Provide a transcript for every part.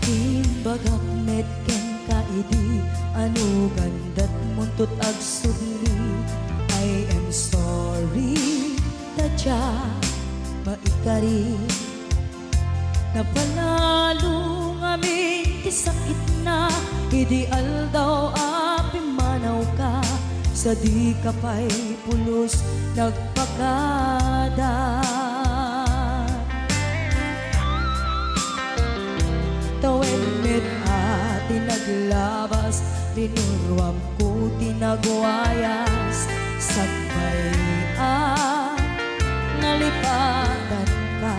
Timbagak medken kaidi anu gandat muntut ag sugli. I am sorry tadya maikari napanalo ngamin ti sakit na ideal daw api manaw ka sa di kapay pulos nagpakada. Tawen met ati naglabas tinurwam ko tinagwayas sagbay nalipatan ka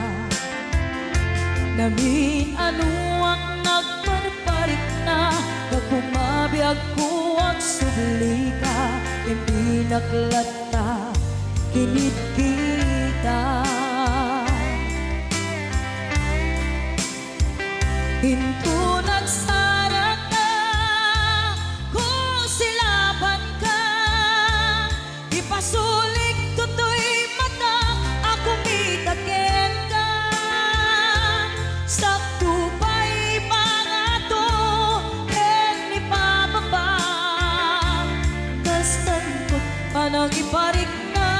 namin ano ang nagparparik na nagpumabiyag ko ang subli ka hindi naklata kinit kita. Hinto nagsara ka, kung silaban ka, ipasulik tutoy mata, ako mitaken ka. Sakto pa'y pangato, ken ipababa, kastan ko panang iparik na,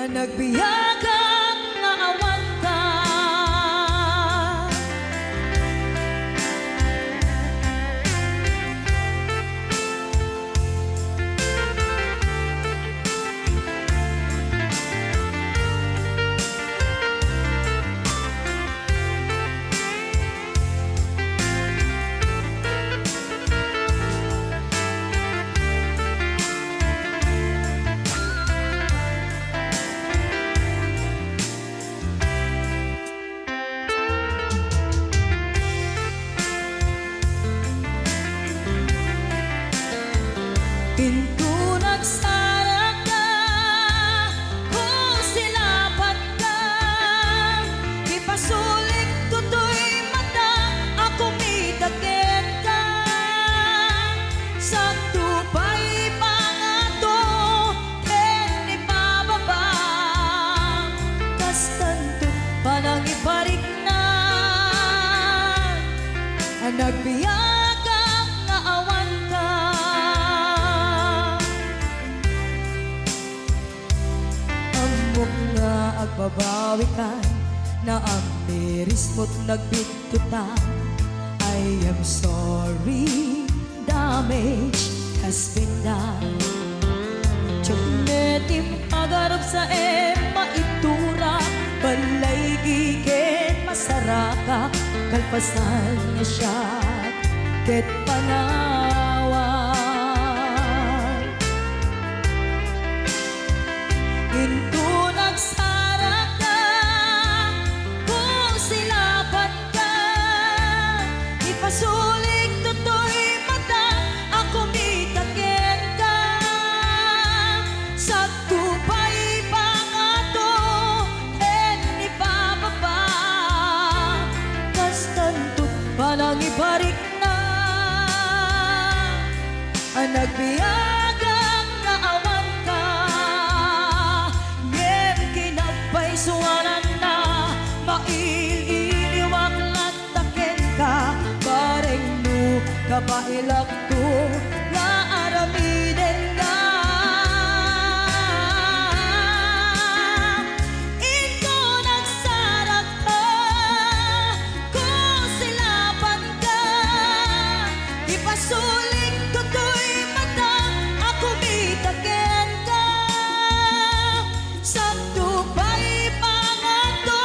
ang nagbiyagang naawan ka. Pinto nagsara ka, kung silaban ka, ipasulik tutoy mata, ako mitaken ka. Sakto pa'y pangato, ken ipababa, kastanto panang iparik na, ang nagbiyagang naawan ka. Nga agbabawi ka na ang miris mo't nagbitutan. I am sorry, damage has been done. Tsunetim agarap sa maitura, balay gigit masaraka, kalpasan niya siya, ket panawan. Into nagsara ka, kung silaban ka, ipasulik tutoy mata, ako mitaken ka. Sakto pa'y pangato, ken ipababa, kastanto panang iparik na, ang nagbiyagang naawan ka. Suwanan na maililiwag lataken ka, bareng no kapailak to nga aramiden ka. Ito nagsarak ka, kung silaban ka, ipasulik tutoy mata, ako mitaken ka. Sakto pa'y pangato,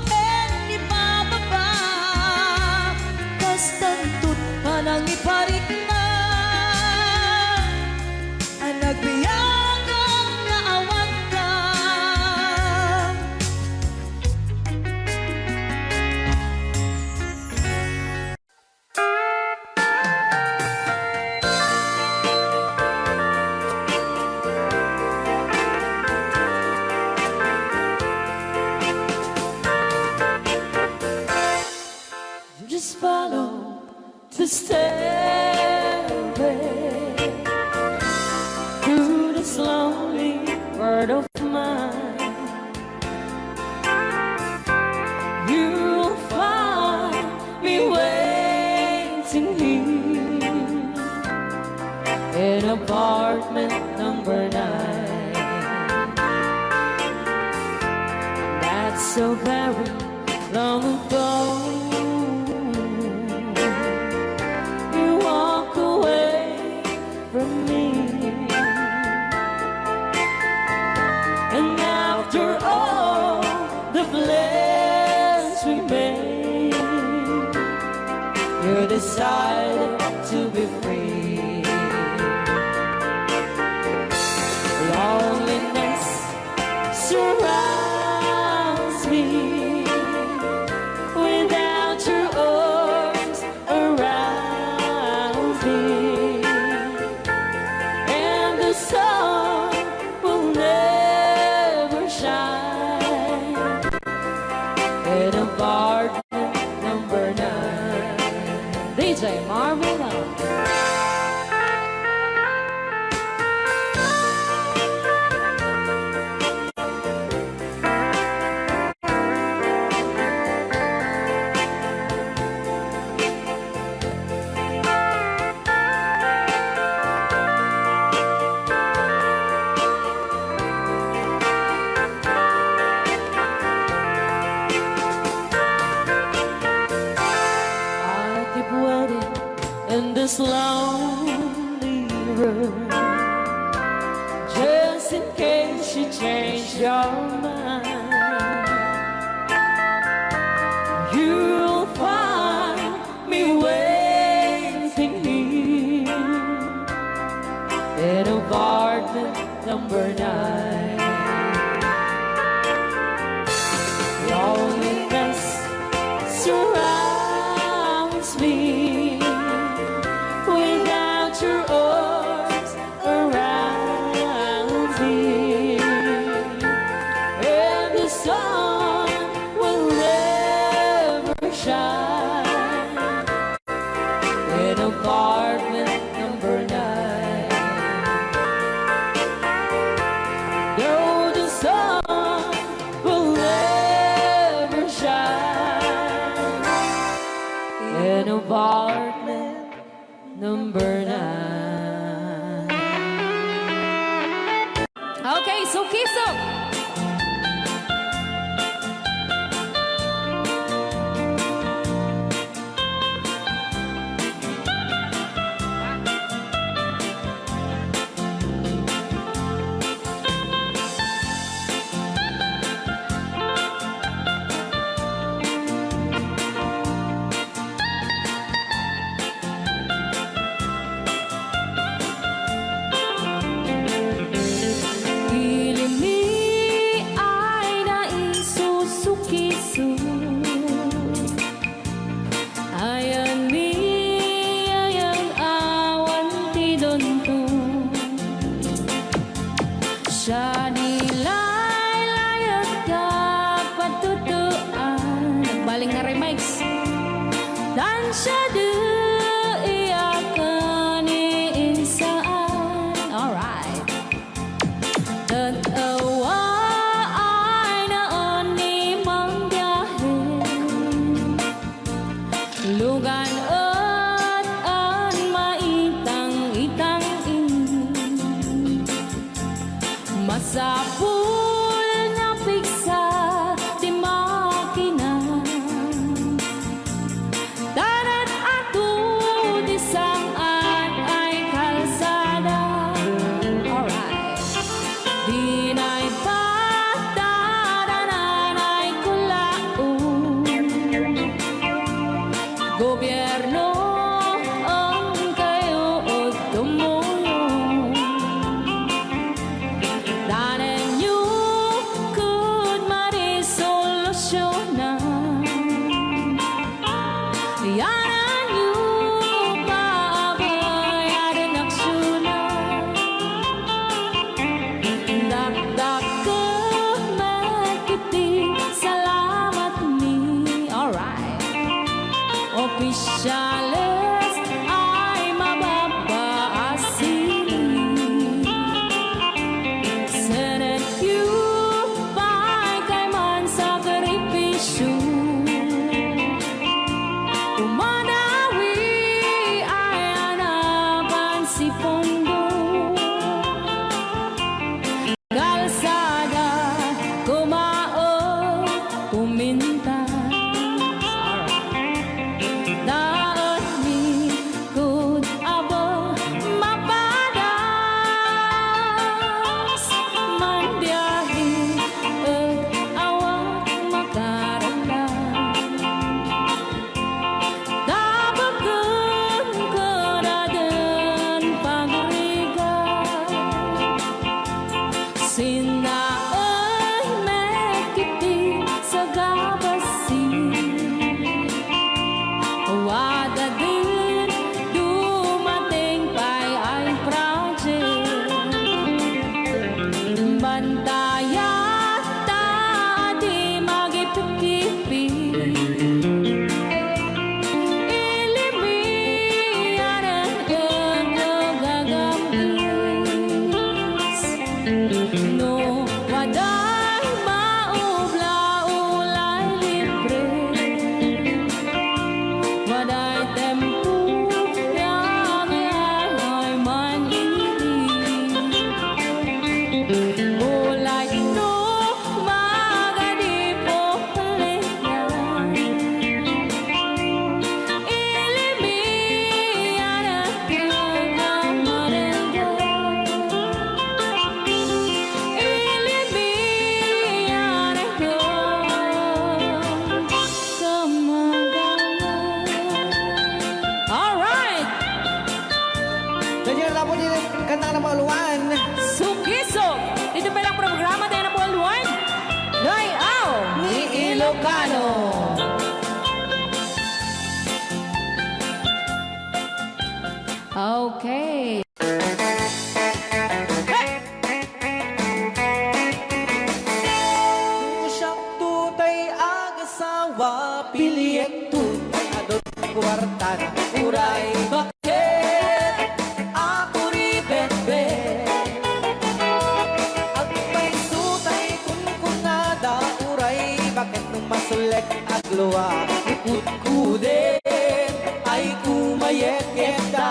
ken ipababa, kastanto't panang iparik na, ang nagbiyagang naawan ka. Just follow the stairway through this lonely world of mine. You'll find apartment number 9. That's so very long ago. You walk away from me, and after all the plans we made, you decided to be free. Loneliness surrounds me without your arms around me, and the sun will never shine in apartment number 9. DJ Marvin Love. In this lonely room, just in case you change your mind, you'll find me waiting here in apartment number 9. Loneliness surrounds me without your arms around me, and the sun will never shine in apartment number 9. No, the sun will never shine in apartment number 9. Okay, so Kiso. Siya nilay-layat ka patutuan. Nagbaling na remix. Dan siya iyakan iinsaan. Alright. Tatawa ay naon ni mang biyahe. Lugan at an maitang-itang masapul na piksa di makina. Darat ato di saan ay kalsada. Alright. Di na'y patadanan ay kulaon. Gobyerno ang kayo o tumulong. Danan nyo could marisolusyonan. Yanan nyo paabayaran aksyonan. Dakdak ka magkiting salamat ni. Alright. Opisyales ay mababaasin. Senate you kay man sakripisyo. Umanawi ay anapan si Pondo. Ilocano. Okay. Usap tutay agasawa, piliyek tutay adot kwarta na uray. Bakit ako ribetbe? At may tutay kunkunada uray, bakit nung masulek at luwa? Ikut-kudin ay kumayek-yekda.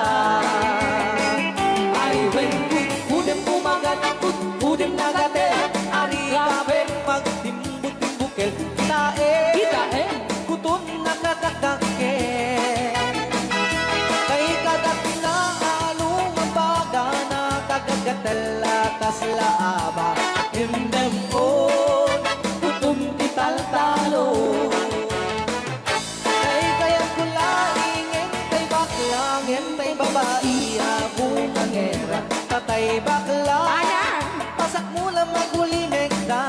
Ay when kut-kudin pumagat, kut-kudin nagatel, ari kabe magtimbut-timbukel, kitae, kutun nakadakake. Kay kagat na along baga na kagagatel atas laaba, himdem on, kutum tital-talo. Kaya kulaingin, tay baklangin, tay babae, abong angera, tatay bakla. Pasak mo lang magulimig ka.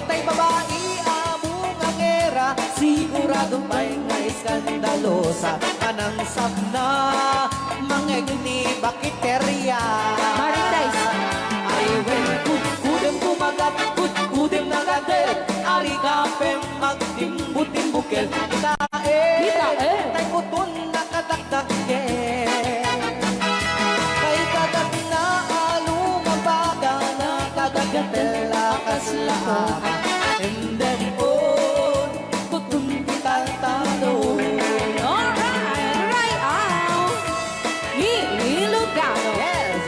Tay babae, abong angera, sigurado pa'y nga iskandalosa. Anang sabna, mangegni bakiterya. Ay, when kudem kumagat, kudem nagatel, ari kapem magtimbut-timbukel, kitae, tay kutun nakadakdake. Kay kagat na alumabaga na kagagatel akas laaba, and then on, kutun tital-talo. Alright out. Ilocano. Yes!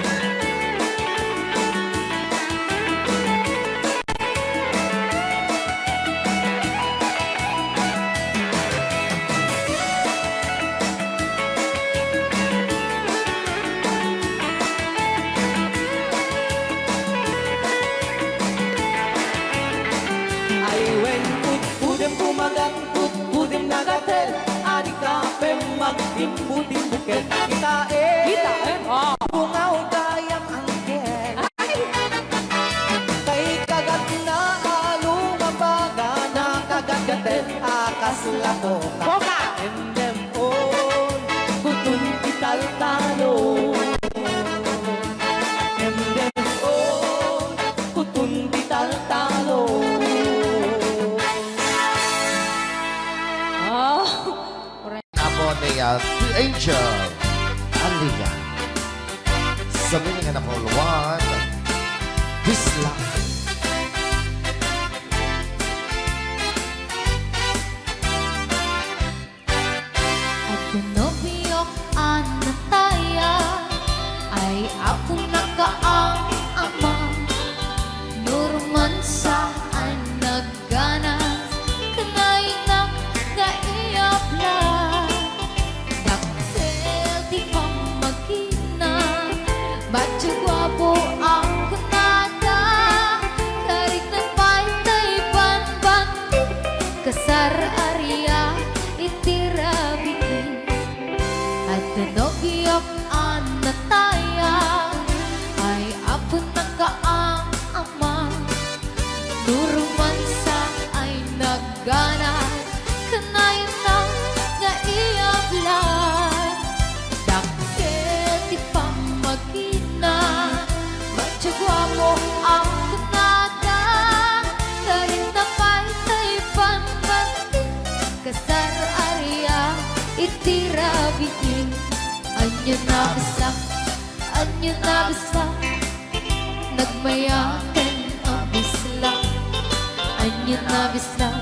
Ay when kudem pumagat, kudem nagatel, ari kapem magtimbu-timbukel, kitae, bungaw kayang angkel. Kay kagat na alumabaga na kagagatel, akas lakoka. And them on, kutun tital-talo. And them on, kutun tital-talo. Oh. Ako ni Angel Alia. Sabi nga na call one. Bisla. At pinobiyok anataya ay ako nakaang ama. Nurman saan nagganas kanay ng kaiyabla. Daktel di pa magina, batyo gwapo ang kunada. Karik na pantay panbanti, kasar arya itirabikin. At tinobiyok anataya ay ako nakaang ama. Duruman sa ay nagganas kanay ng naiyablan. Dakkel di pa magina, batyo gwapo ang kunada. Karin na pa'y panbanti, kasar arya itirabikin. Anyo na bisak, nagmayakan ang bislak. Anyo na bisak,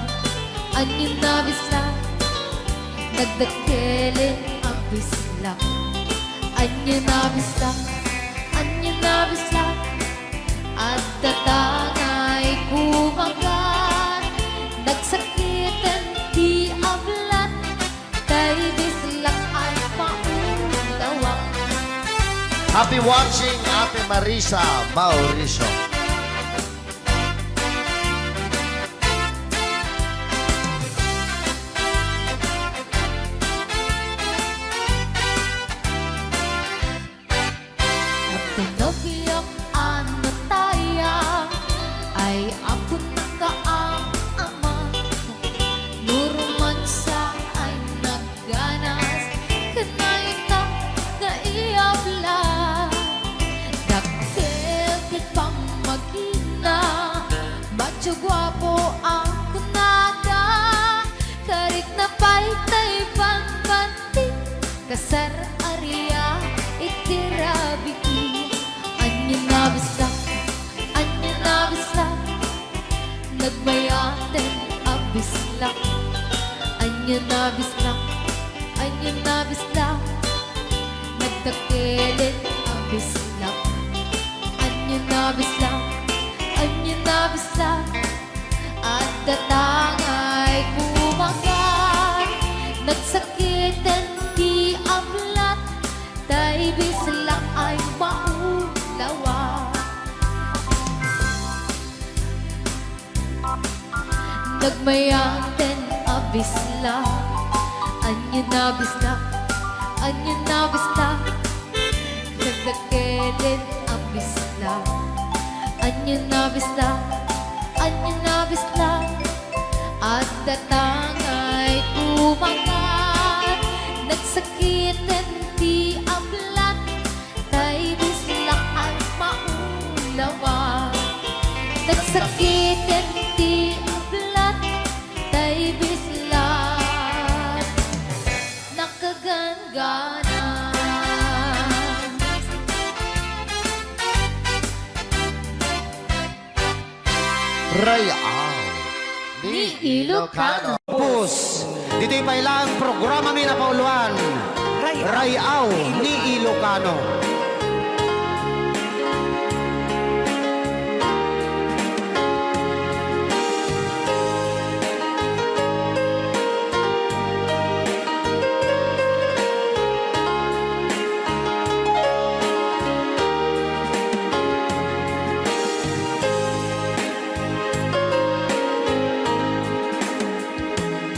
nagdakkelin ang bislak. Anyo na bisak, at tatangay kumagat. Nagsakitan di ablat, kay bislak ay paundawak. Happy watching, Ate Marisa Mauricio. At tinobiyok anataya ay ako nakaang Kasar Arya itirabi Anya nabisla Nagmayaten abisla Anya nabisla Nagtakelin abisla Anya nabisla At datangay kumakan Nagsakitan di ablat Tay bisla ay maulawa Nagmayaten abisla Anya nabisla Nagtakelin abisla Anya nabisla At datangay kumakan Nagsakitan di ablat Tay bisla ay maulawa Nagsakitan di ablat Tay bisla Nakagangana Rayao ni Ilocano. Pus, dito'y pailang programa mi na pauluan. Rayaw ni Ilocano.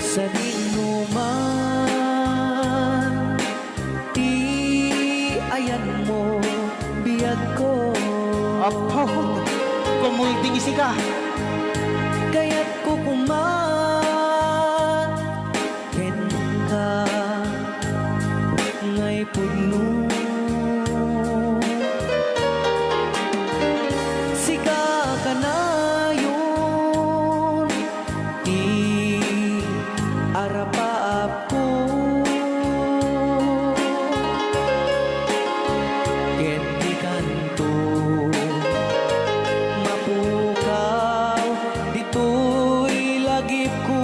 Sa dinuman, di ayan mo, biyag ko. Apo, kumulting isi ka. Kaya't ko ken ka, ngay puno. Sika ka na yun, di arapap ko. Ken di kanto, mapukaw, dito'y lagip ko.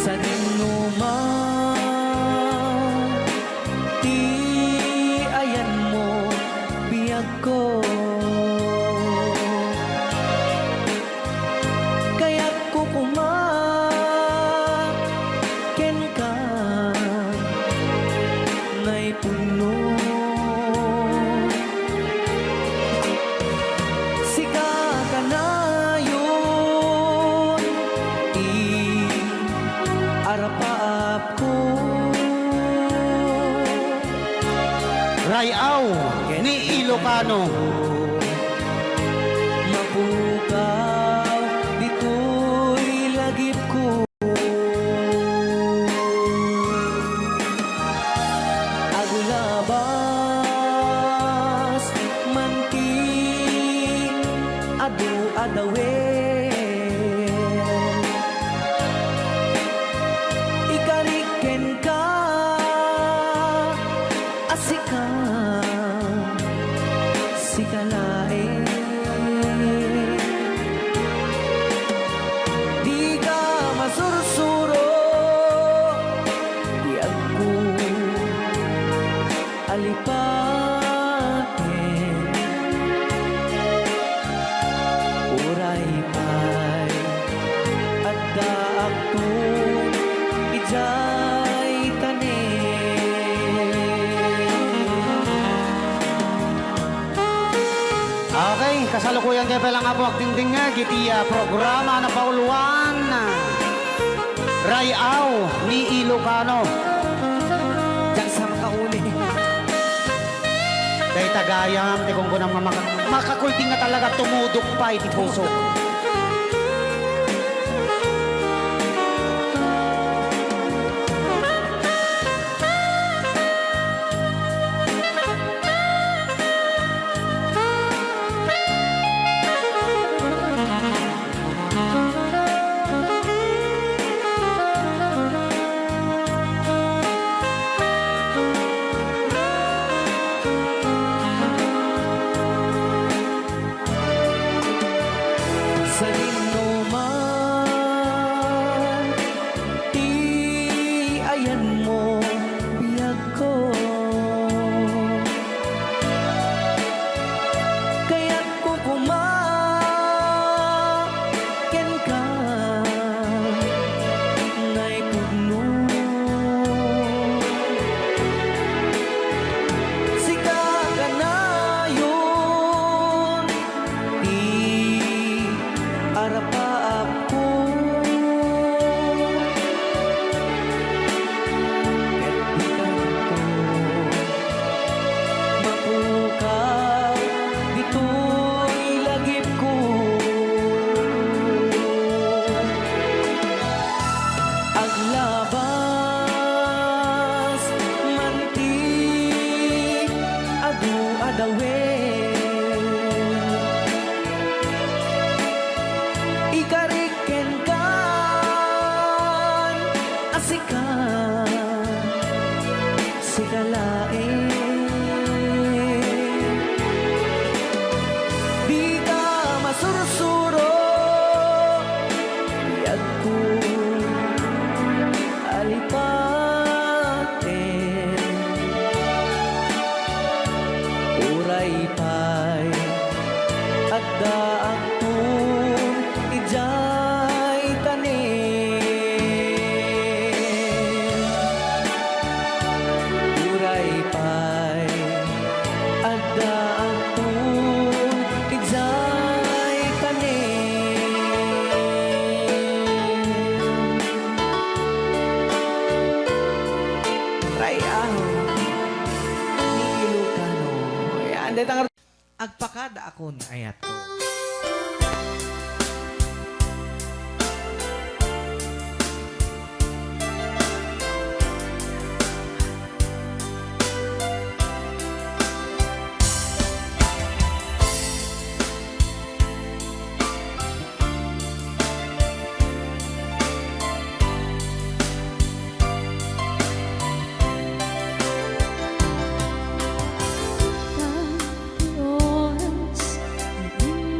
Sa dinuman, di ayan mo, biyag ko. Kaya't ko ken ka, ngay puno. Sika ka na yun, arapap ko. Rayaw ni Ilocano. Mapukaw, dito'y lagip ko. Aglabas, manting, adu-adawen. Ikariken ka, asika, sikalae. Di ka masursuro, di ako alipatin. Uray pa'y at daak to, ijay tanin. Okay, kasalukuyan kayo palang ako agdingding nga gitiya programa na pauluan. Rayaw ni Ilocano. Diyan sa makauli. Kay tagayam, ti kung kunang makakulting nga talaga tumudok pa iti puso. ikariken kan asikan sikalain di ka masursuro yag ko alipatin uray pay at daang kung ijay tanin uray pay at daang kung ijay tanin Rayaw ni Ilocano. Yan, dito ang agpakada ako na ayat ko. Oras, hindi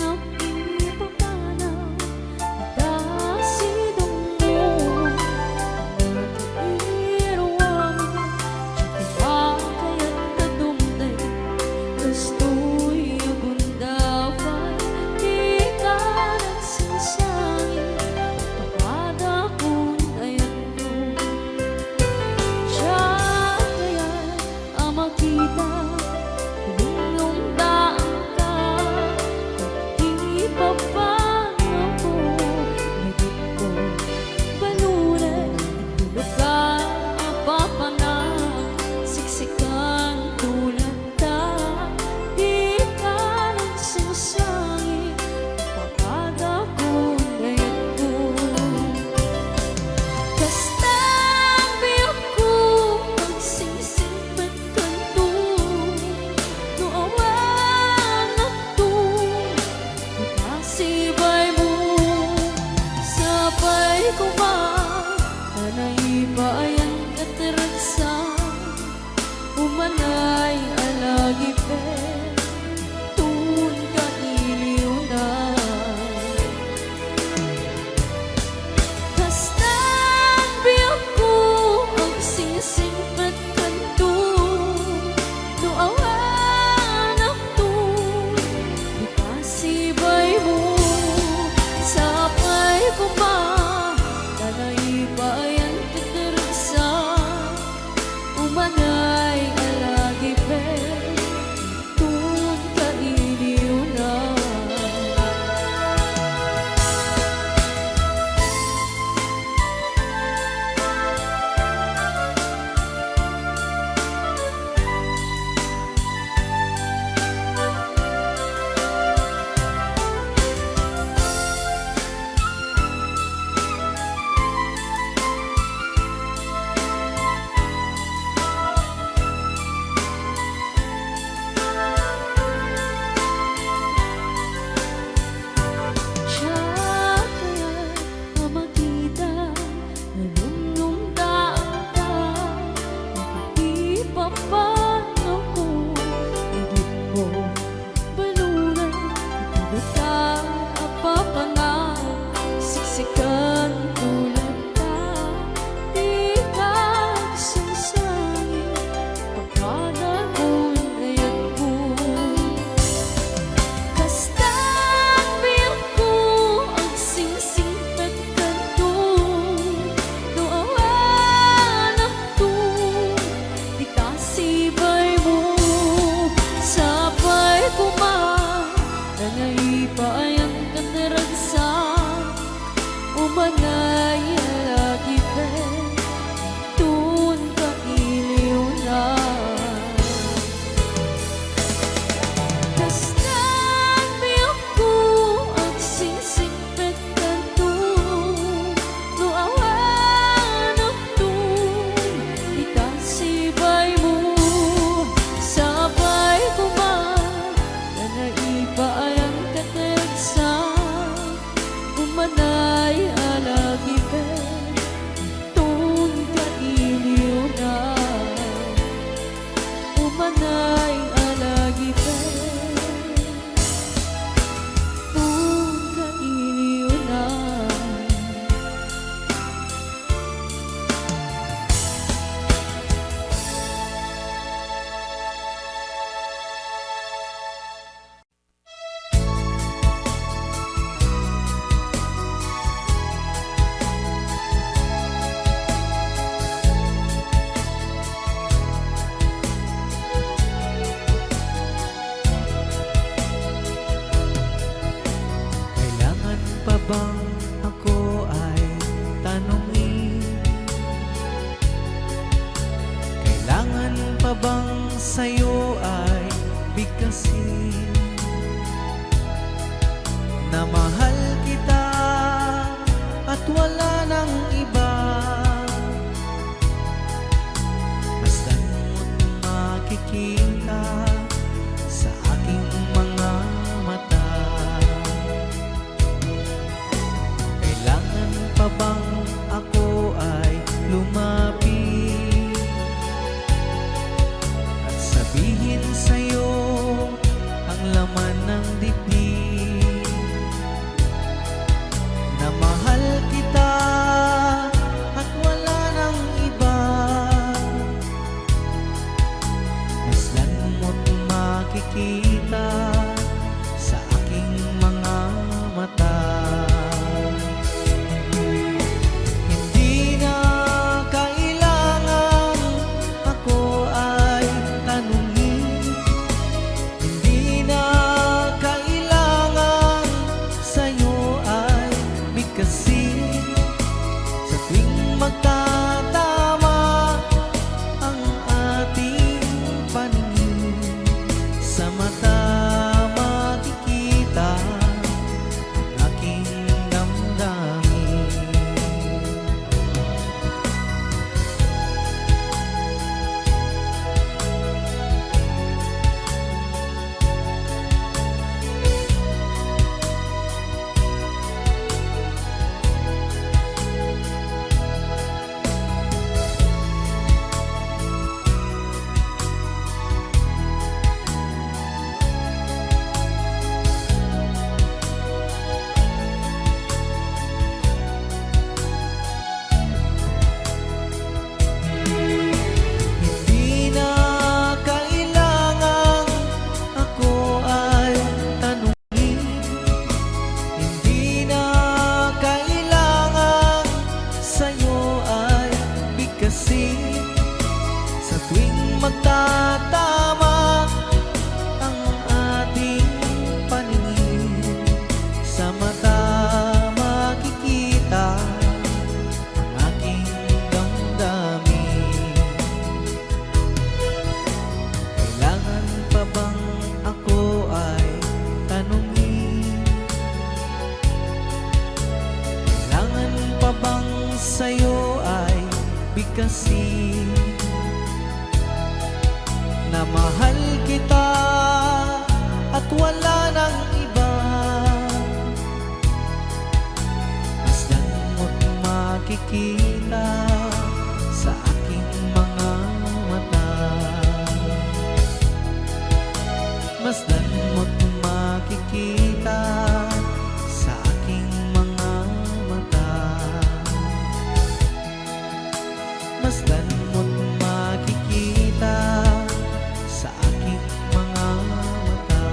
sa'yo ay bigkasin na mahal kita at wala nang iba. Masdan mo't makikita sa aking mga mata. Masdan mo't makikita sa aking mga mata. Masdan mo't makikita sa aking mga mata.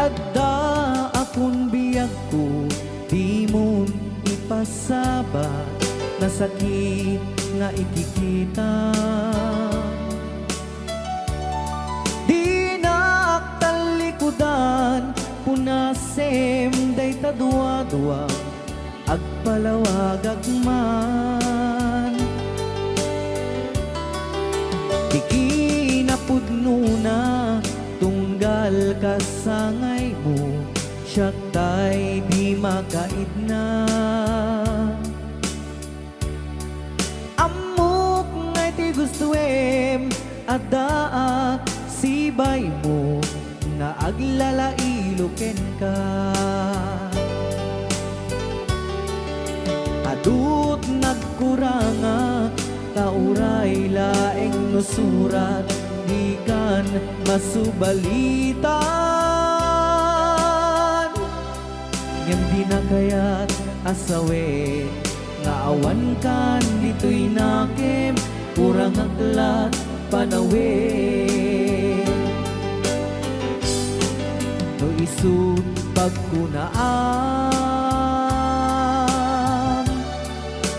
Adda akong biyag ko, di mo ipasaba na sakit nga ikikita. Di naktalikudan, punasem day tadwa-dwa, agpalawag agman. Di kinapudno na tunggal kasangay mo, siya tay di makaidna. Amok ngay ti gustuem, adaak sibay mo, nga aglalailuken ka. Adut nagkuranga, kauray laeng nusurat, di kan masubalitan. Ngem di na kaya't asawe, nga awan kan dito'y nakem, kurang aglat panawe. No isut pagkunaan,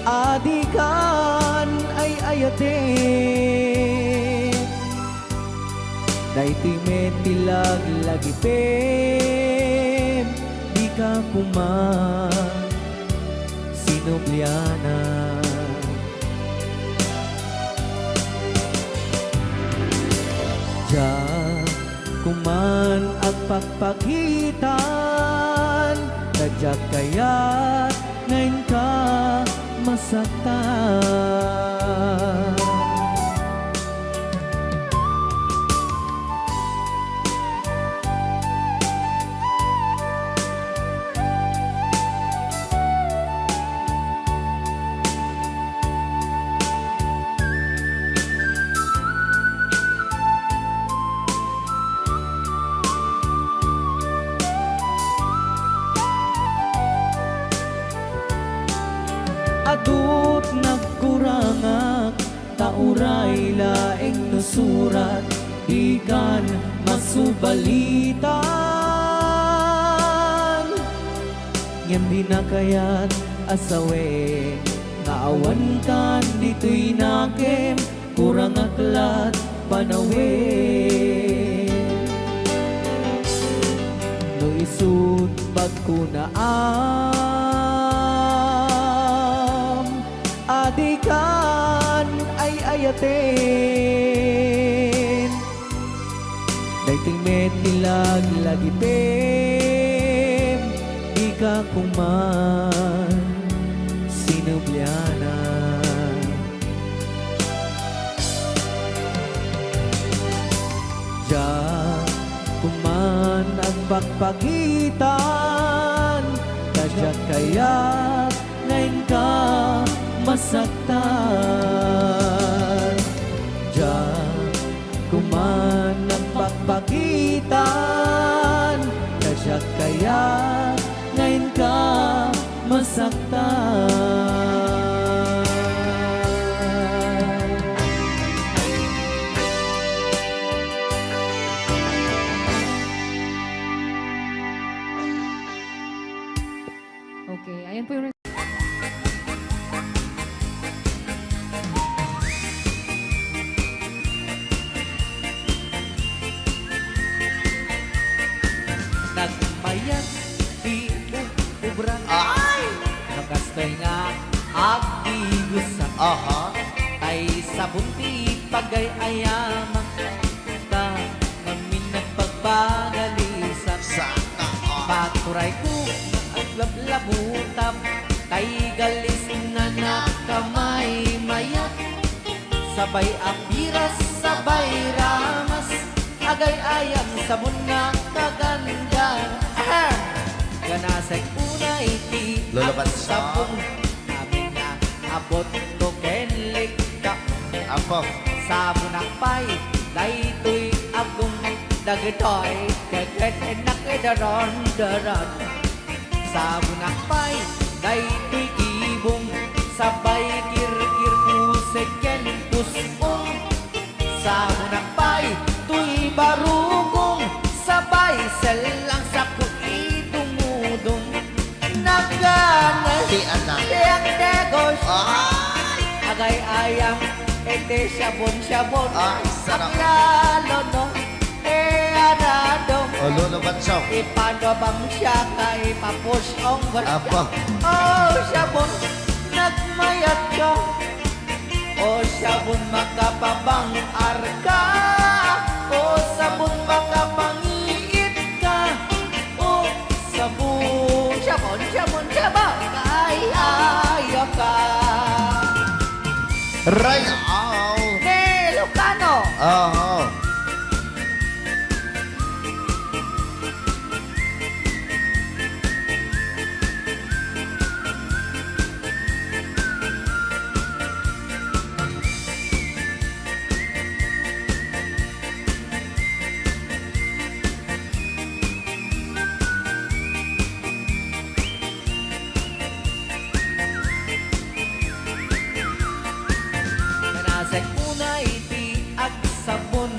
adikan ay ayate. Daytoy metilag lagipem, di ka kuman sinubliana. Diyan kuman ang pagpakitan, nadyak kaya't ngayon ka masaktan. Adut nagkurangak, tauray laeng nusurat, di kan masubalitan. Ngem di na kaya't asawe, nga awan kan dito'y nakem, kurang aklat panawe. No isut pagkunaan, adikan ay ayaten. Daytoy metilag lagipem, di ka kuman sinubliana. Diyan kuman ang pagpagitan, kadyak kaya't ngayon ka masaktan. Diyan kuman ang pagpagitan, kadyak kaya't ngayon ka masaktan. Okay, ayan po yung tay sa bunti pagay-ayaman ka ngamin nagpagbagalisan Sana all. paturay ko at lablabutap tay galis na nakamay mayat sabay apiras sabay ramas agay ayam sabon na kaganda ganasay unay ti Lulubat at sa- sabon amin na abot ko kenlik ka Apo. sabon akpay daytoy agong dagitoy keket enak edaron daron sabon akpay daytoy ibong sabay kirkir puseken pusong sabon akpay tuy barugong sabay selang sa kuidumudong naganas Di anak. tiang degos Ay! agay ayam ete sabon-sabon Ay, sarap. ang lalo no arado O lulubat siya. ipanobang siya kay papusyong Apo. oh sabon nagmayat ka oh sabon makapabang arka oh sabon makapangiit ka oh sabon sabon kay ayaw ka Right out. Ilocano Oo. Kanasay unay ti ag sabon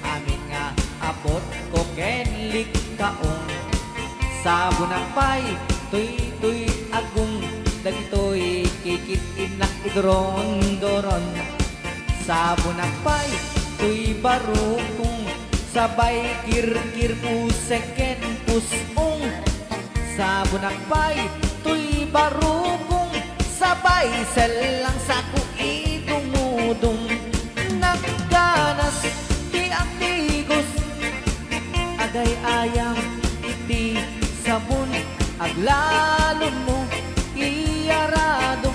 amin nga abot ko kenlik kaong sabon akpay tuy agong dagitoy kikit inak idron-doron sabon akpay tuy barukong sabay kirkir puseken pusong sabon akpay tuy barukong sabay selang sa kuidumudong nagganas ti ang tigos agay ayam iti sabon aglalo mo iyarado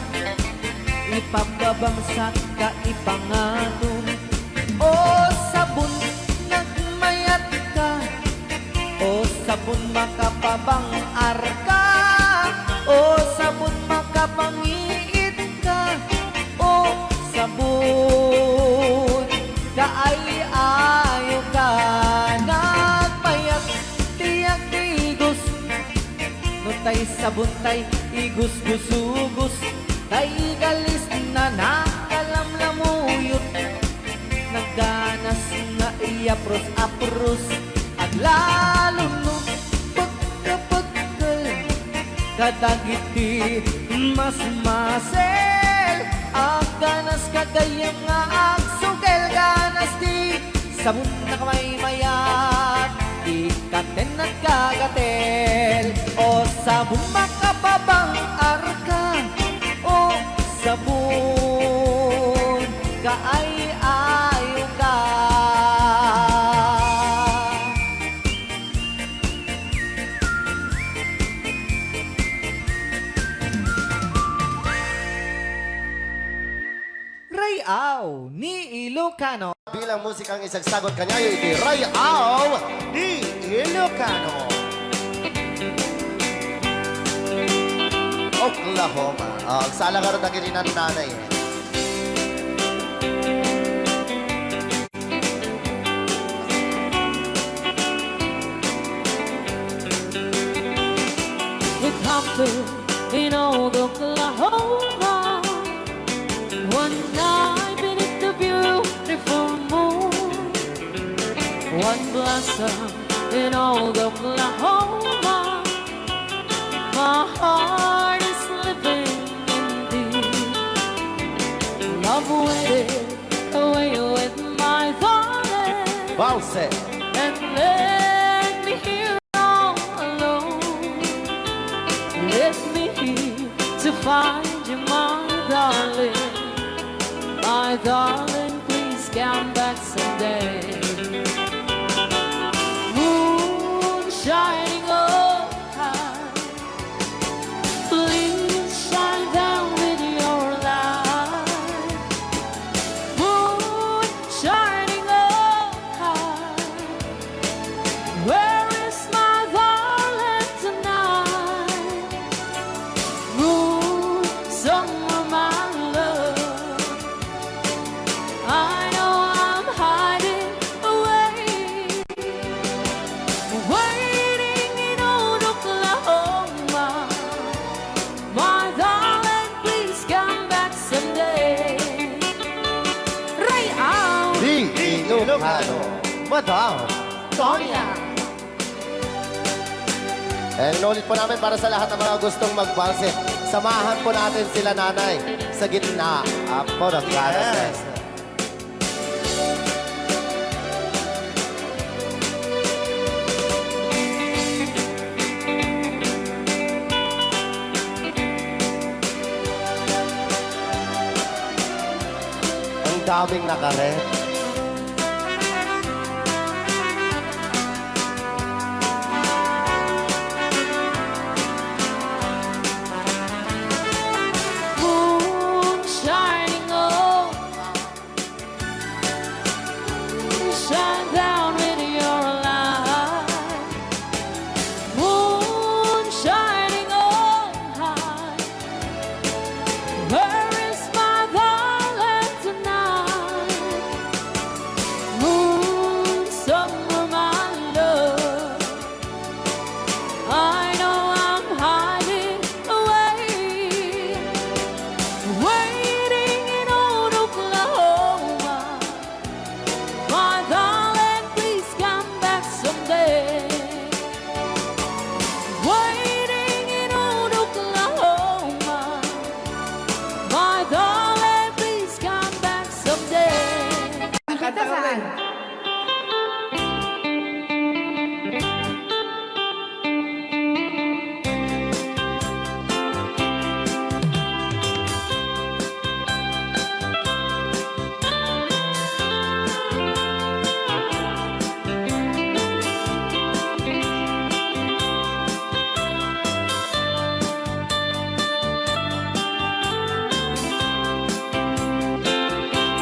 ipababangsak ka ipangatong o sabon nagmayat ka o sabon makapabang arka o sabon makapangiit ka o sabon kaay ayo ka nagmayat tiyak tigos no tay sabon tay igos busugos tay galis na nakalamlamuyot nagganas nga apros at lalo no pagkapagkal kadagiti mas masel ang ganas kagayang nga agsugel ganas di sabon na kamay mayat ikaten at kagatel o sabon makapabang arka o sabon kaay ayo ka Rayaw ni Ilocano. Bilang musikang isagsagot kanyayo iti Rayaw ni Ilocano. Oklahoma. Ang sala ka rin na kininan nanay. We camped in old Oklahoma one night beneath the beautiful moon. One blossom in old Oklahoma. My heart is living in thee. Love waited away with my darling. Bounce it. And let me here all alone. Let me here to find you, my darling. My darling, please come back someday. Moon shining oh high, please shine down with your light. Moon shining oh high, where is my darling tonight? Moon, summer, my love, I know I'm hiding away, waiting in old Oklahoma. My darling, please come back someday. Ray out, Di Ilocano. Madam. Sonia. And ulit po namin para sa lahat ng mga gustong magbalse. Samahan po natin sila nanay sa gitna po ng carousel. Ang daming nakaret. moon shining oh, shine down with your light. Moon shining oh high, where is my darling tonight? Moon, summer, my love, I know I'm hiding away, waiting in old Oklahoma. My darling, please come back someday. Waiting in old Oklahoma. My darling, please come back someday. Kanta ka rin.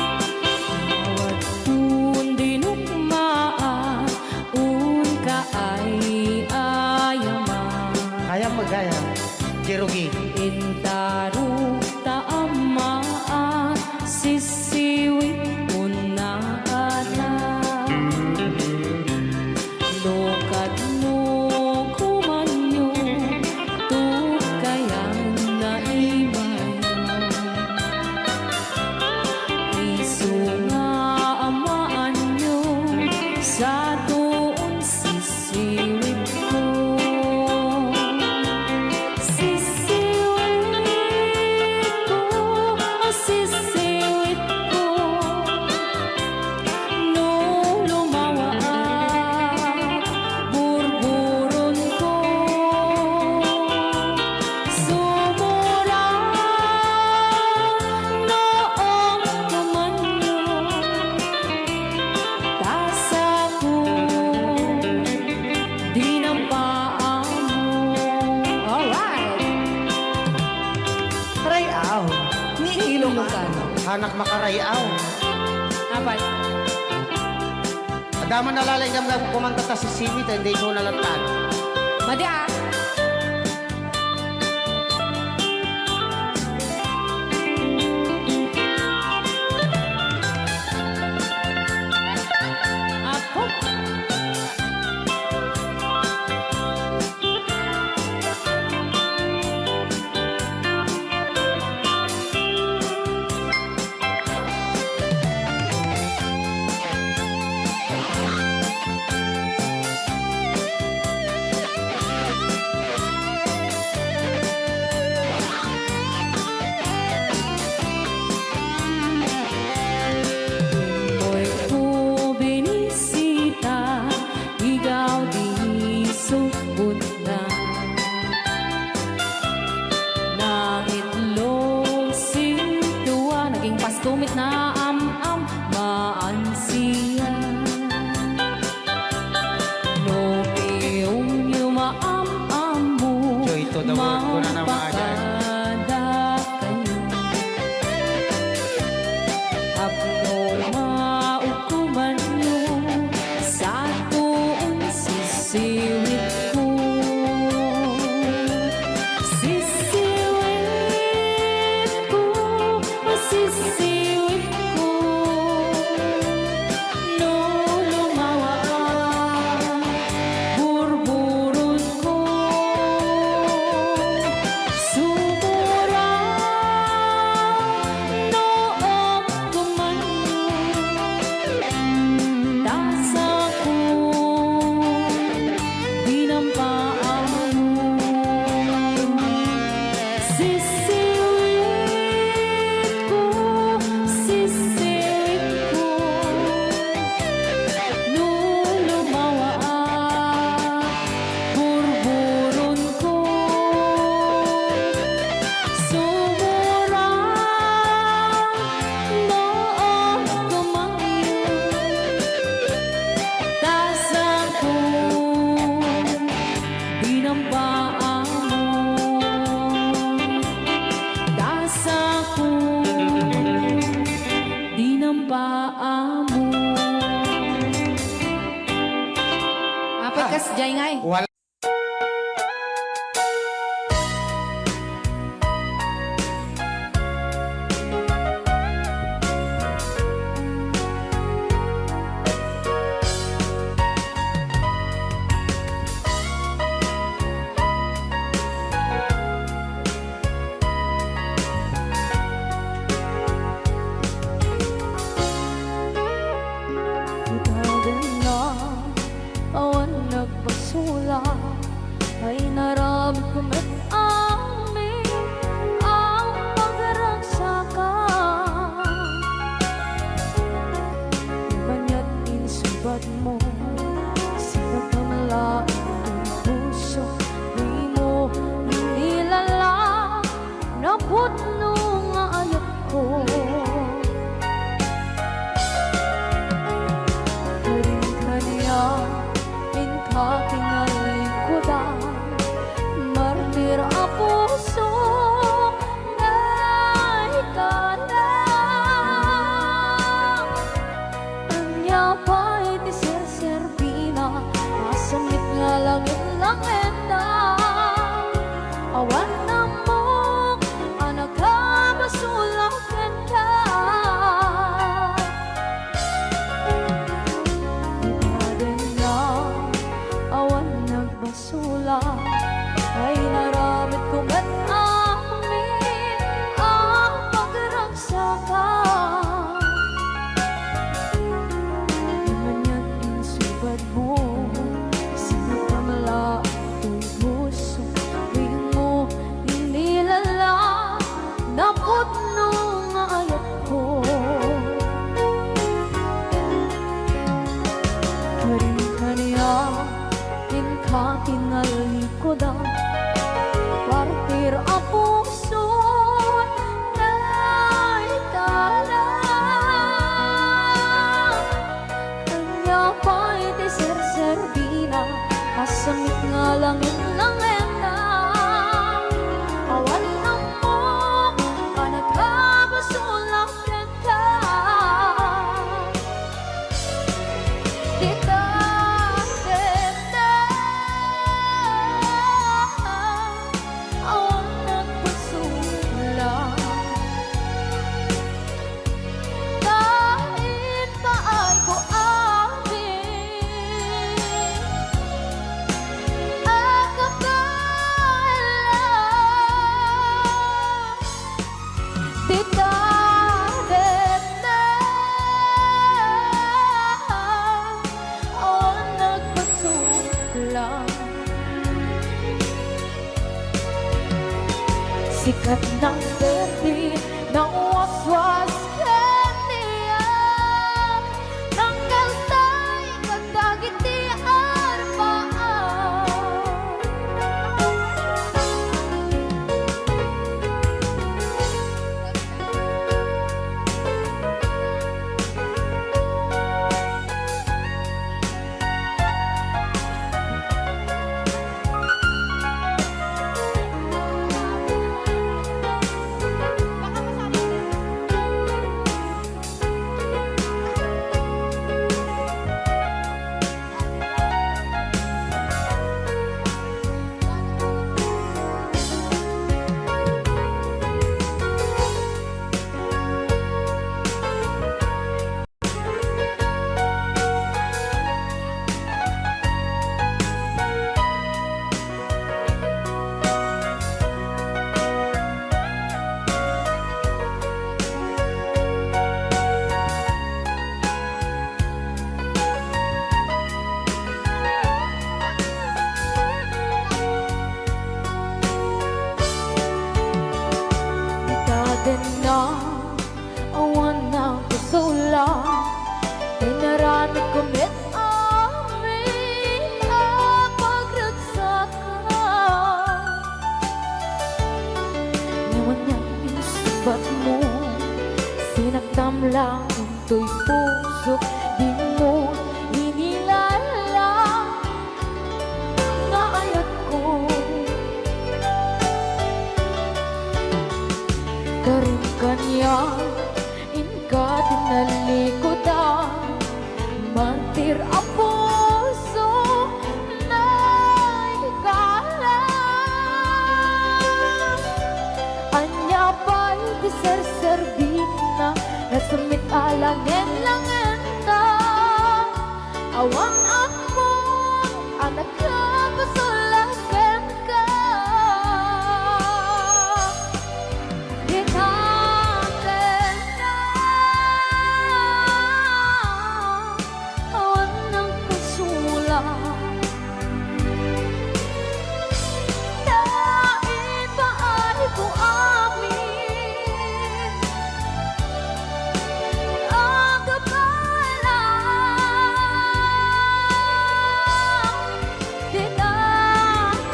Bawat puon dinugmaan, un ka ay ayaman. Kaya magaya. Jerugi. Intaro taamaan, sisiwit unana. Lokad mo kumanyo, tukayan na imay. Isu nga amaan nyo, sa tuon sisiwit ko. Sisiwit ko, sisiwit ko. No lumawaan, burburon ko. Sumura noong kumanyo, tasa ko, dinampaan mo. Alright! Rayaw. Ni Ilocano. Hanak makarayaw. Apat. Adaman nalalay na kumanta ta si Simit, hindi ko nalatan. Madi ah! Apo. maam-am maansiya no piyong yu maam-am mo Joy to the world ko na naman. mapakada kayo Apno maukuman nyo sa tuong sisiwit ko Sisiwit ko, sisiwit ko No lumawa burburot ko Sumura noong kumanyo Tasa ko dinampaan mo Sisiwit ko, sisiwit ko No lumawa burburon ko Sumura noong kumanyo Tasa ko dinampaan mo Tasa ko dinampaan mo Apat kas jay ngay. Wala. Itagan na awan nagpasula ay narami kumit amin ang pagragsakan Banya't insubad mo sa pagkamalain ng puso Di mo inilala na putno nga ayat ko Kanya inkakinalikudan Martir a puso na ikalang Kanya pa'y tiserserbina Masamit nga langit-langit na Awan na mo anak ka masulakan ka awan nagbasula ay naramit kong at amin ang pagragsakan Manya't insubad mo sa pamala ito'y puso Di mo inilala na putno nga ayat ko Kanya inkakinalikudan Partir a puso na ikalang Kanya pa'y tiserserbina Masamit nga langit-langit na Awan na mo ka nagkabasulang ka Dita awan nagpasula Kahit paay ko amin ang kapalan Di tadet na awan nagpasula Sikat ng berdi ng waswas kaniya Nang kaltay kagdagit di arbaan lang Inarami kumit amin ang pagragsakan Ngayon niyang inisbat mo Sinaktam lang ito'y puso Di mo inilala Nga ayat ko Karin kanya Inka dinalikodan Mantir ang puso Na ikalang Anya ba'y di ser-servin na Nasumit alangin-langin na Awan ako Anak ka pasulagan ka Dinatin na Awan ng pasulang Dahil ba ay ko amin Ang kapalang Dinatin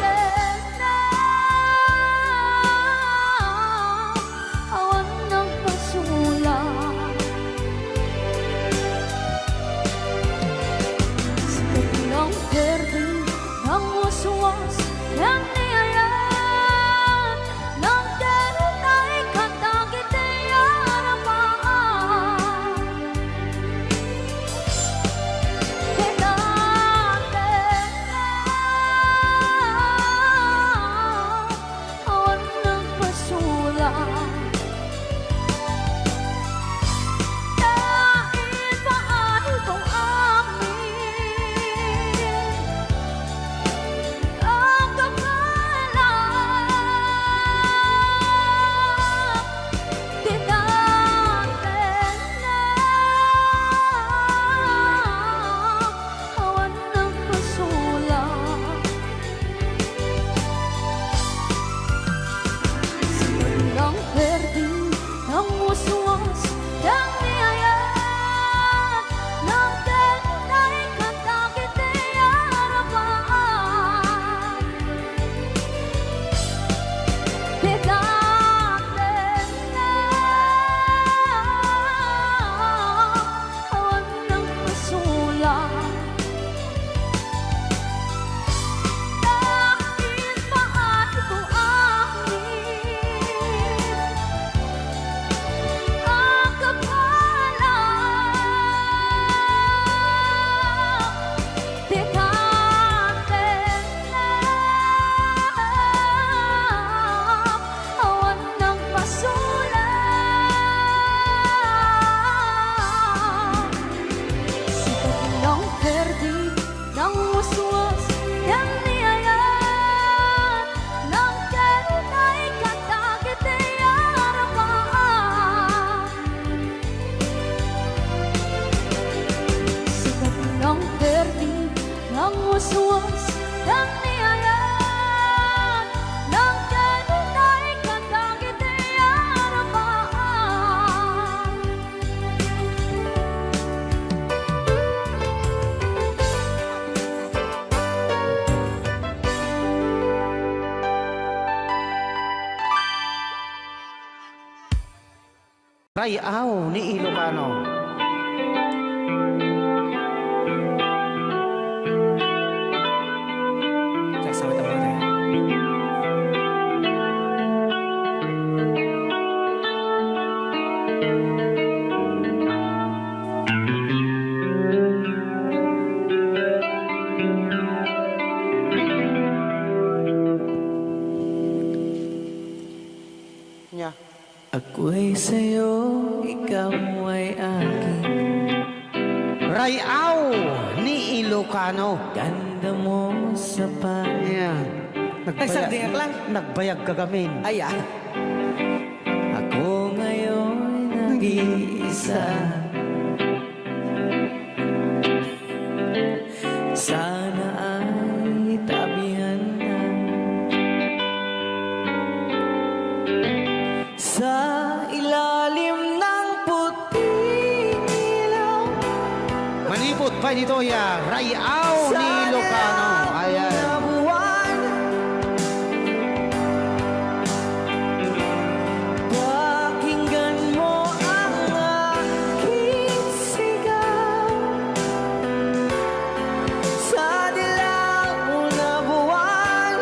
na Awan ng pasulang Sikat ng berde ng waswas Yang niyayan Ng darat ay katagit ay aramaan Dinatin na Awan ng pasulang Dahil ba ay kung amin Ang kapalang Dinatin na Awan ng pasulang Silang berde ng waswas Yang niyayan Ng darat ay katagit ay aramaan Dinatin na Awan ng pasulang Dahil ba ay kung amin Ang kapalang Dinatin na Awan ng pasulang Sikat ng berde ng waswas Yang niyayan Ng darat ay katagit ay aramaan Sikat ng berde ng waswas Yang niyayan Ng darat ay katagit ay aramaan Rayaw ni Ilocano. Sasabi tayo natin. Nya. Ako'y sa'yo, ikaw ay akin. Rayaw ni Ilocano. Ganda mo sa Yan. Ay, sardingak lang. Nagbayag kagamin. Ay, Ako ngayon nag-iisa. Sana ay tabihan na sa ilalim ng puting Goodbye ni Toya, Rayaw ni Ilocano. Ayan. Pakinggan mo ang aking sigaw sa dilaw na buwan.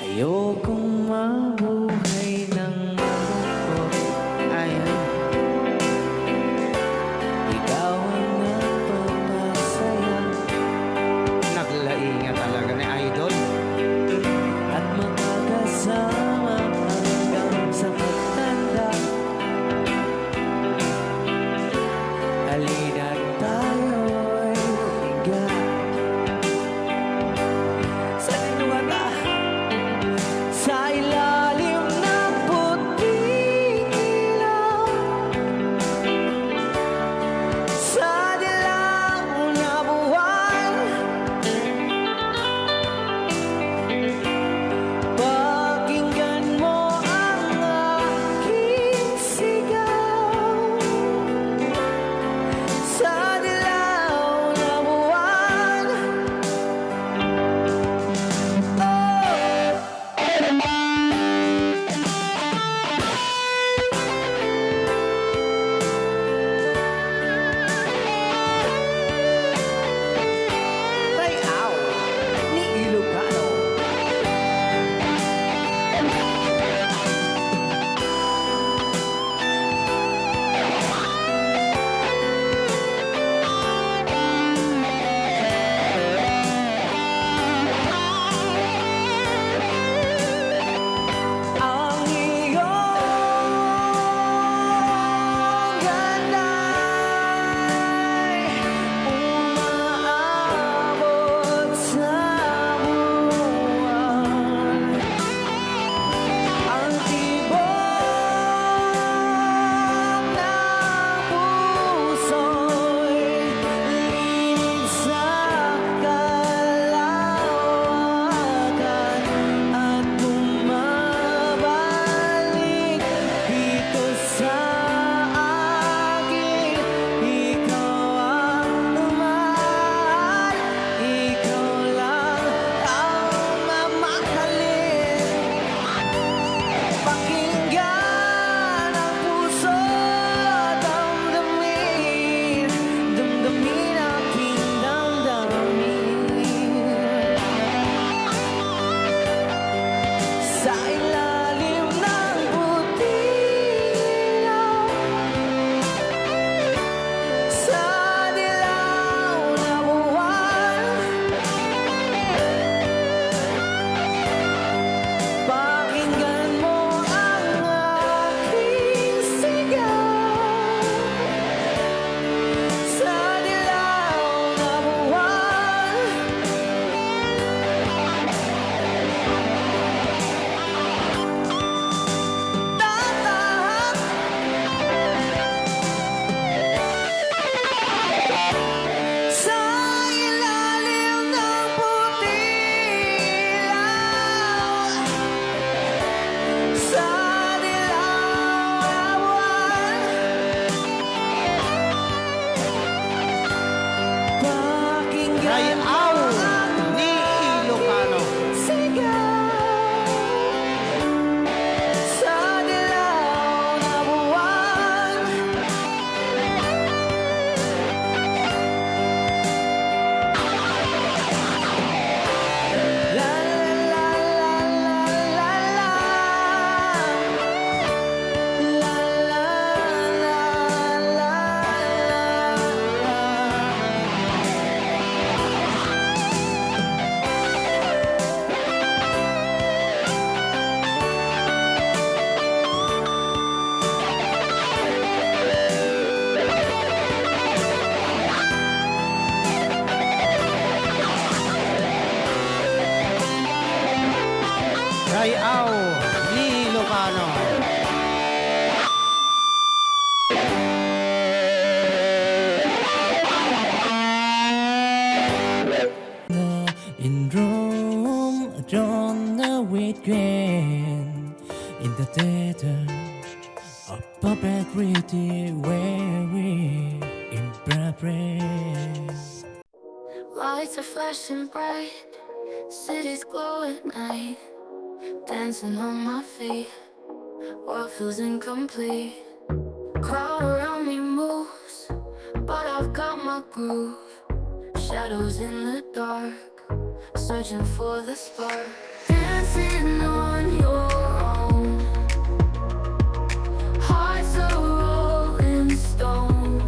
Ayokong mabuhay ng malungkot. Ayan. Ikaw ang nagpapagaling. puppet pretty weary impress. Lights are flashing bright, cities glow at night. Dancing on my feet, world feels incomplete. Crowd around me moves, but I've got my groove. Shadows in the dark, searching for the spark. Dancing on your own, hearts are rolling stone.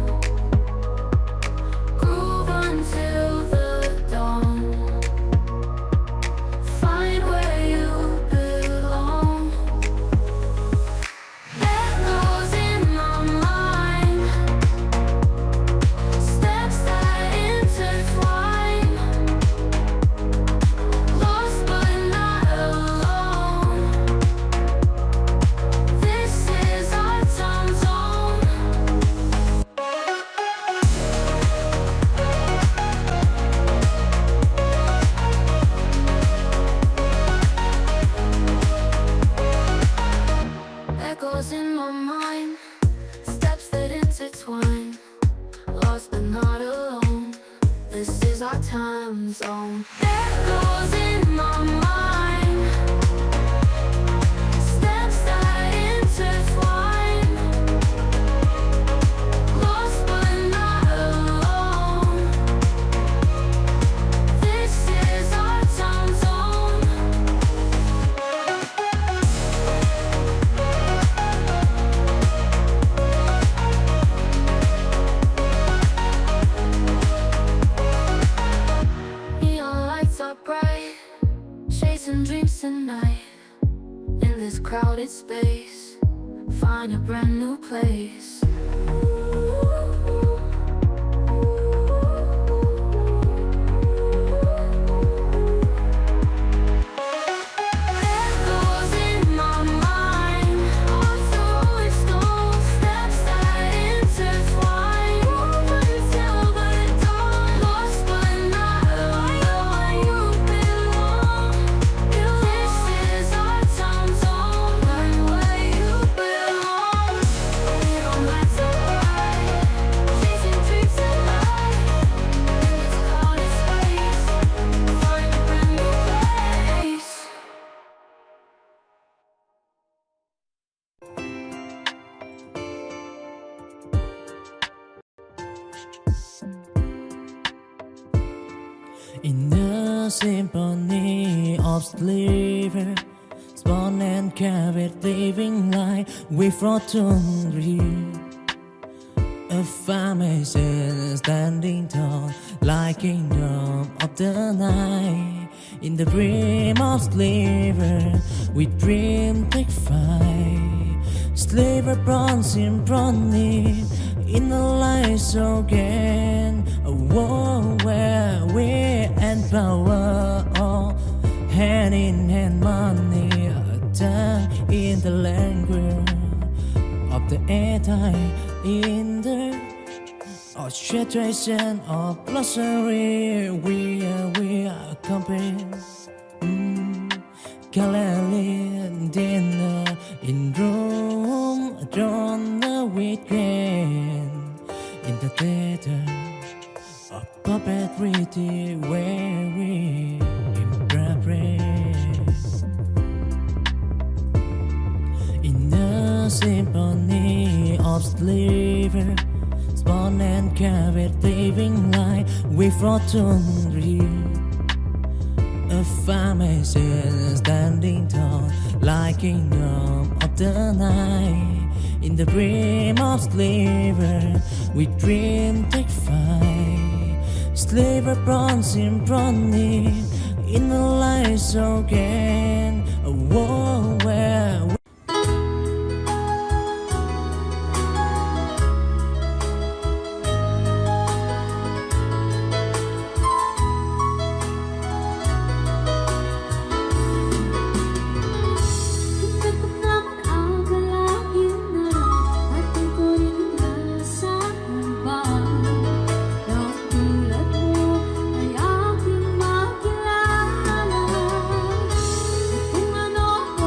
Groove until the dawn, find where you belong. Echoes in my mind, steps that intertwine. Lost but not alone, this is our time zone. Echoes in my mind, steps that intertwine. Lost but not alone, this is our time zone. Echoes in my mind, steps that intertwine. Lost but not alone, this is our time zone. Neon lights are bright, chasing dreams tonight. In this crowded space, find a brand new place. Echoes in my mind, hearts are rolling stone. Steps that intertwine, move until the dawn. Lost but not alone, you belong. This is our time zone, right where you belong. We don't have to hide, chasing dreams tonight. In this crowded space, find a brand new place. In the symphony of sliver, spun and carried, living light with rotten dream. A formation standing tall, like kingdom of the night. In the dream of sliver, we dream take flight. Sliver bronze symphony, in the lights again. A world where we and power all hand in hand, money done in the language of the airtime, in the orchestration of luxury. We are company. Galilean dinner in room, drawn the weekend in the theater of puppetry where we impress. In the symphony of sliver, spun and carried, living light with rotten dream. A formation standing tall, like kingdom of the night. In the dream of sliver, we dream take flight. Sliver bronze symphony, in the lights again. A world where we Kung ano ko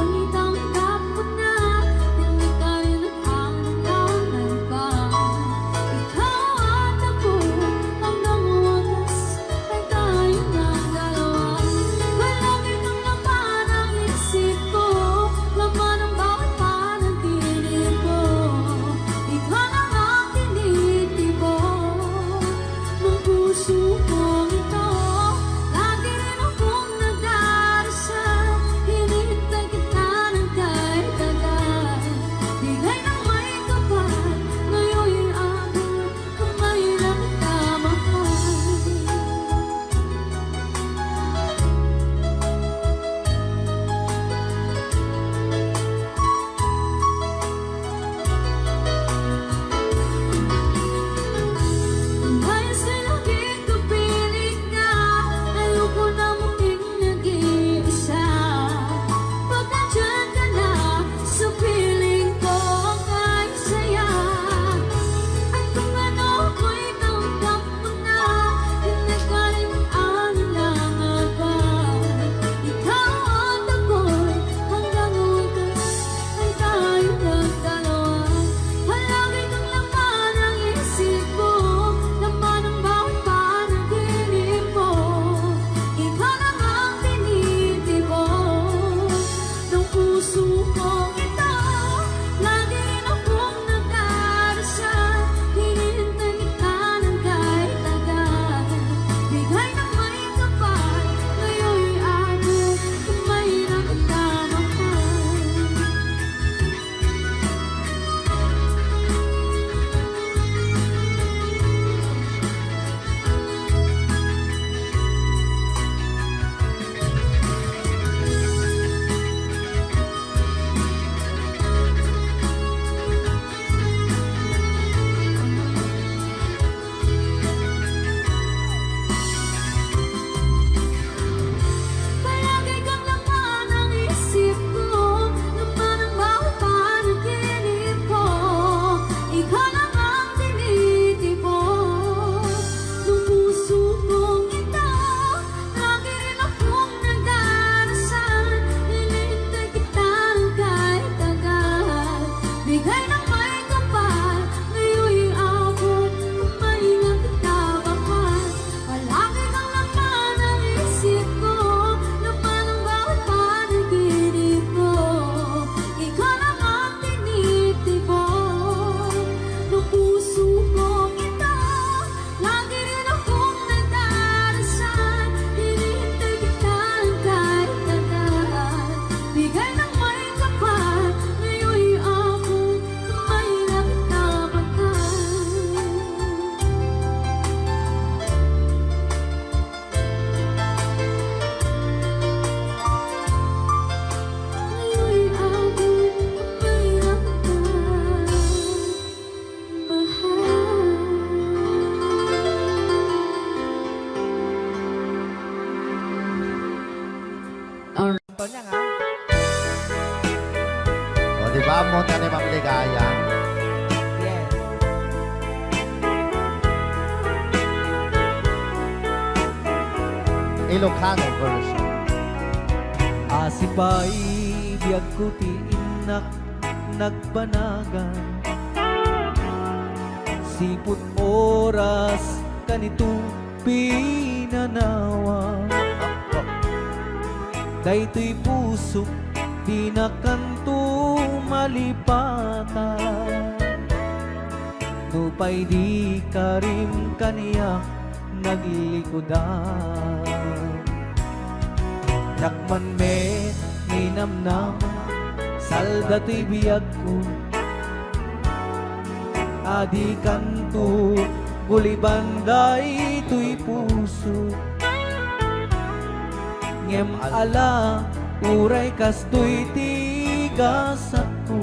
amon ka ni Ma'am Ligaya. Yes. Ilocano version. Asipay biyag ko ti inak nagbanagan siput oras kanito pinanawa daytoy puso di na kanto malipatan nupay di ka rin kaniya naglikodan dakman me ninamnama salda to'y biyag ko adi kanto gulibanday to'y puso ngem ala uray kas to'y tigas ako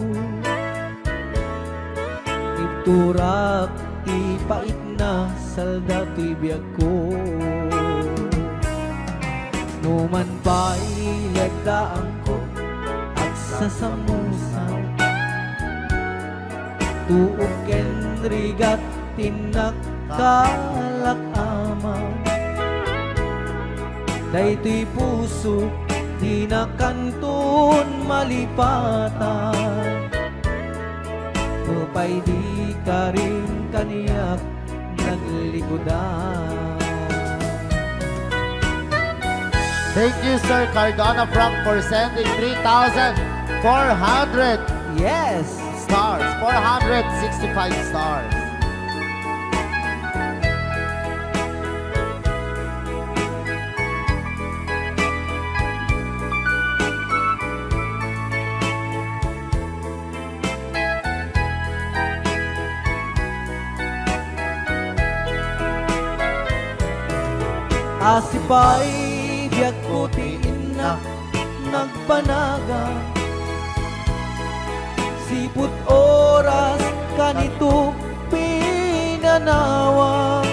iturak ti pait na salda to'y biyag ko numan pa'y legdaan ko at sasamusan tuok ken rigat tinakkalak ama daytoy puso di na kanton malipatan upay di ka rin kaniyak naglikodan. Thank you, Sir Cardona Frank, for sending 3,400 Yes! stars. 465 stars. Asipay biyag ko ti inak nagpanaga siput oras kanito pinanawa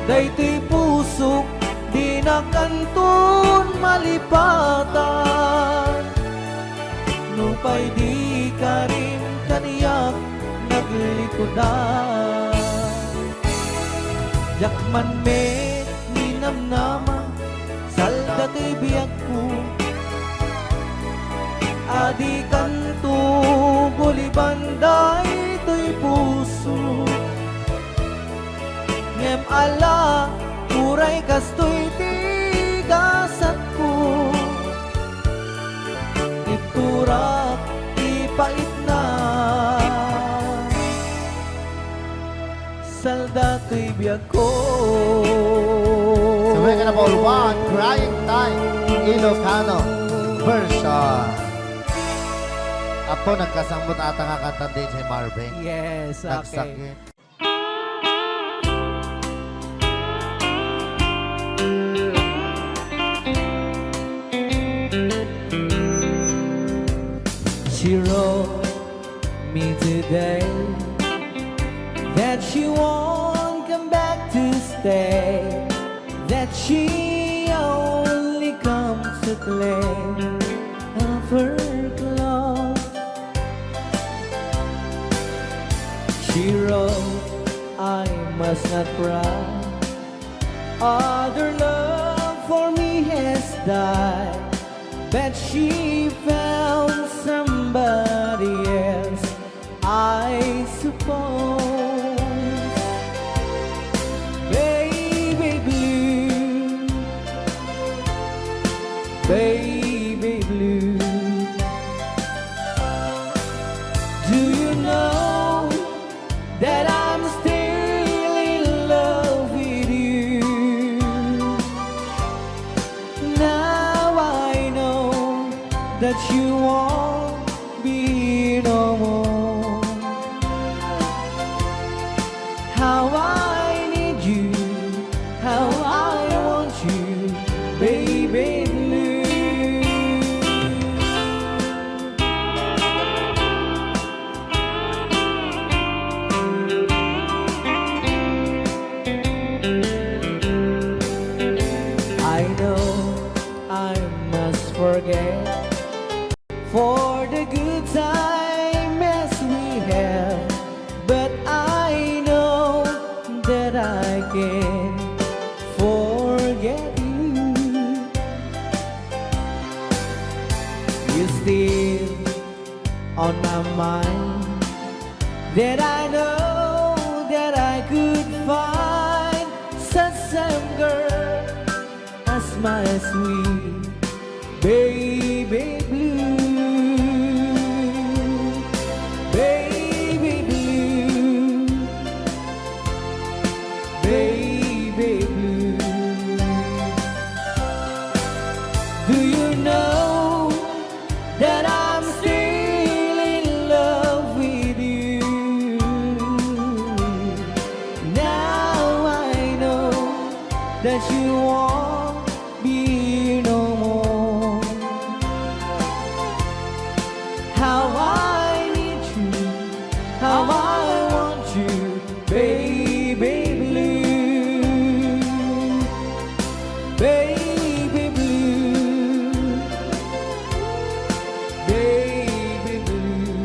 daytoy puso di na kanton malipatan nupay di ka rin kaniyak naglikodan jakman me ninamnama salda to'y biyag ko adi kanto gulibanday to'y puso ngem ala uray kas to'y tigasat ko iturak ipait na salda to'y biyag ko. So we're gonna ball one, Crying Time, Ilocano version. Apo, nagkasambot ata nga kanta din si Marvin. Yes, okay. Nagsakit. She wrote me today that she won't come back to stay, that she only comes to claim of her clothes. She wrote, I must not cry, other love for me has died, but she found somebody else, I suppose. Baby blue, baby blue, do you know that I'm still in love with you? Now I know that you won't be no more. How I need you, how I want you, baby blue. I know I must forget for the good that I know that I could find such same girl as my sweet baby blue, baby blue, baby blue. Do you know that I'm still in love with you? Now I know that you won't be here no more. How I need you, how I want you, baby blue, baby blue, baby blue.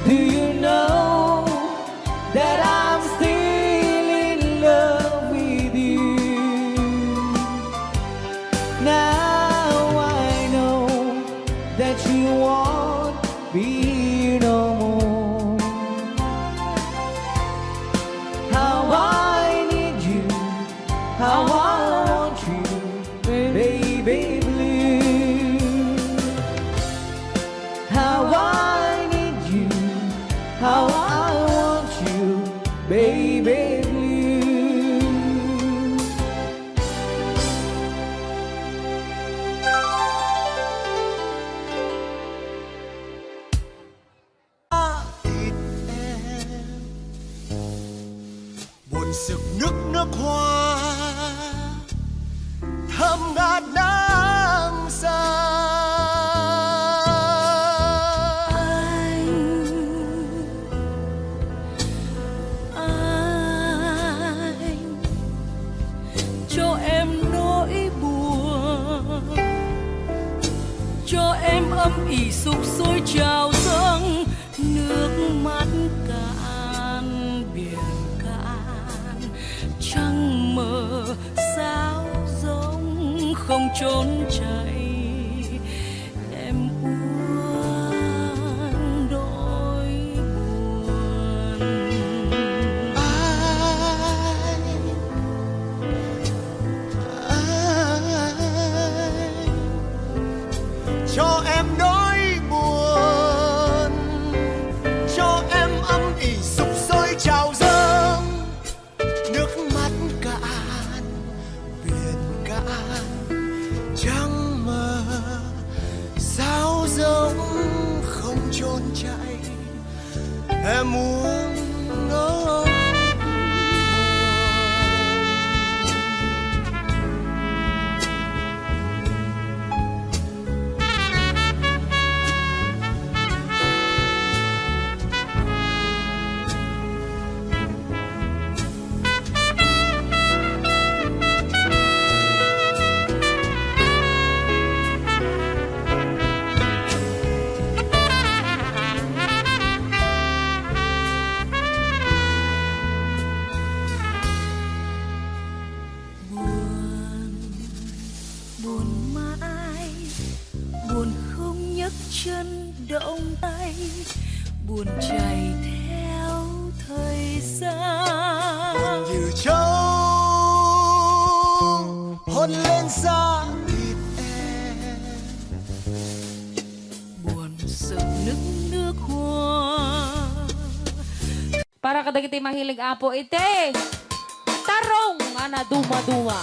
Do you know that I'm still in love with you? Now I know that you won't be here no more. How I need you, how I want you, baby blue. How I need you, how I want you, baby blue. buồn rực nước hoa thơm ngát nắng xa. Anh cho em nỗi buồn, cho em âm ỉ sục sôi trào dâng, nước mắt cạn biển cạn, trăng mờ sao rỗng không trốn chạy. Em uống đôi buồn. Cho em nỗi buồn, cho em âm ỉ sục sôi trào dâng, nước mắt cạn biển cạn, trăng mờ sao rỗng không trốn chạy. Em muốn nỗi Buồn mãi, buồn không nhấc chân động tay, buồn chạy theo thời gian. như trâu hôn lên da thịt em. Buồn sợ nước hoa. Para kada kita mahilig apo ite. Tarong ana duma-duma.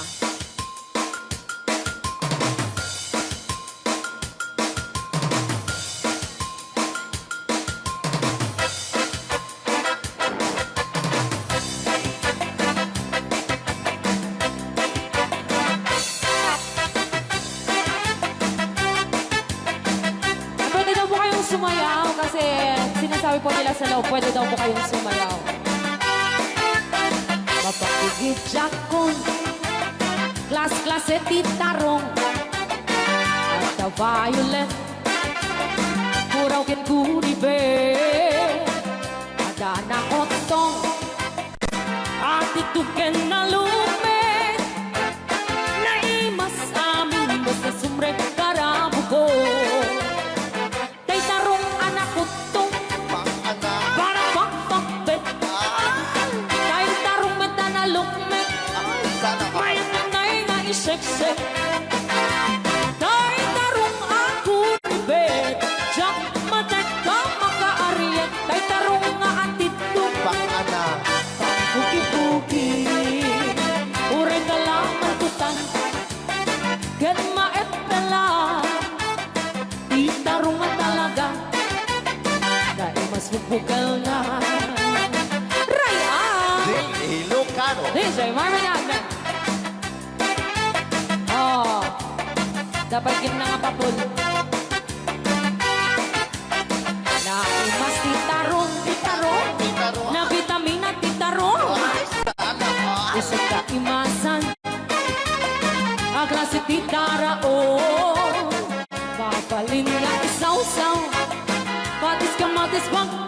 Pwede daw po kayong sumayaw kasi sinasabi po nila sa loob, pwede daw po kayong sumayaw. Mapakigit jakon, klas-klase titarong, at the violet, muraw ken kunibe, ada na kotong, at ituken na lumet, na imas amin basta sumrek karabugo. Tay tarong anak ko mas bukal na. Raya! Ilocano. DJ Marvin Agman. Oh, dapat gina nga papul. Na imas titarong, na vitamina titarong. Isa ka imasan, ang klase titaraon. Papalin na isaw-saw, patis kamatis pag